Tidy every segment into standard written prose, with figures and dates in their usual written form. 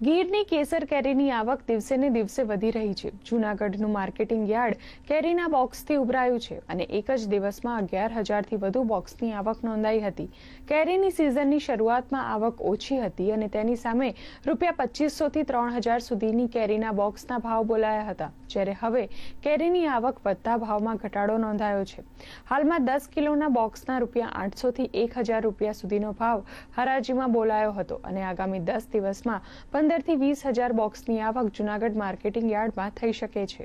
ગીરની કેસર કેરીની આવક દિવસે ને દિવસે વધી રહી છે। જૂનાગઢનું માર્કેટિંગ યાર્ડ કેરીના બોક્સથી ઉભરાયું છે અને એક જ દિવસમાં 11,000થી વધુ બોક્સની આવક નોંધાઈ હતી। કેરીની સિઝનની શરૂઆતમાં આવક ઓછી હતી અને તેની સામે ₹2,500થી 3,000 સુધીની કેરીના બોક્સના ભાવ બોલાયા હતા, જ્યારે હવે કેરીની આવક વધતા ભાવમાં ઘટાડો નોંધાયો છે। હાલમાં 10 કિલોના બોક્સના ₹800થી 1,000 સુધીનો ભાવ હરાજીમાં બોલાયો હતો અને આગામી 10 દિવસમાં 15થી 20,000 બોક્સની આવક જૂનાગઢ માર્કેટિંગ યાર્ડમાં થઈ શકે છે।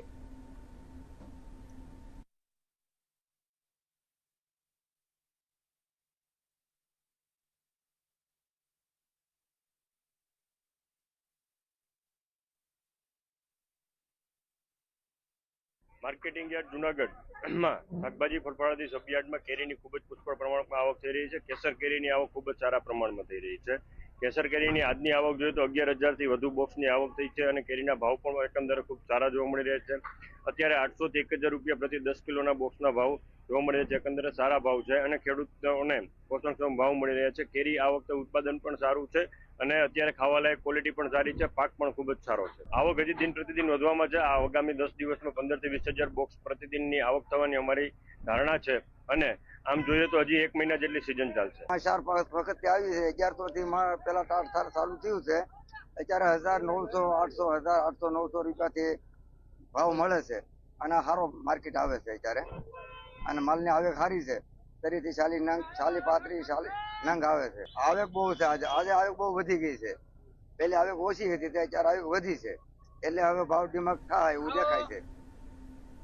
માર્કેટિંગ યાર્ડ જૂનાગઢમાં શાકભાજી ફળફળાદી સબયાર્ડમાં કેરીની ખૂબ જ પુષ્કળ પ્રમાણમાં આવક થઈ રહી છે। કેસર કેરીની આવક ખૂબ જ સારા પ્રમાણમાં થઈ રહી છે। કેસર કેરીની આજની આવક જોઈએ તો 11,000થી વધુ બોક્સની આવક થઈ છે અને કેરીના ભાવ પણ એકંદરે ખૂબ સારા જોવા મળી રહ્યા છે। અત્યારે 800થી 1,000 પ્રતિ 10 કિલોના બોક્સના ભાવ જોવા મળી રહ્યા છે। એકંદરે સારા ભાવ છે અને ખેડૂતોને પોષણક્ષમ ભાવ મળી રહ્યા છે। કેરી આ વખતે ઉત્પાદન પણ સારું છે અને અત્યારે ખાવાલાયક ક્વોલિટી પણ સારી છે। પાક પણ ખૂબ જ સારો છે। આવક હજી દિન પ્રતિદિન વધવામાં છે। આ આગામી 10 દિવસમાં 15થી 20,000 બોક્સ પ્રતિદિનની આવક થવાની અમારી ધારણા છે અને આમ જોઈએ તો હજી 1 મહિના જેટલી સિઝન ચાલશે। 4-5 વખત આવી છે। 1100 થી પેલા ટાળ ચાલુ થયું છે। અત્યારે 1,900, 800, 1,800, 900 રૂપિયાથી ભાવ મળે છે અને સારો માર્કેટ આવે છે અત્યારે અને માલની આવક સારી છે। 30 થી 40 નંગ, 40, 35, 40 નંગ આવે છે। આવક બહુ છે। આજે આવક બહુ વધી ગઈ છે। પહેલી આવક ઓછી હતી, અત્યારે આવક વધી છે એટલે હવે ભાવ ડિમાન્ડ થાય એવું દેખાય છે।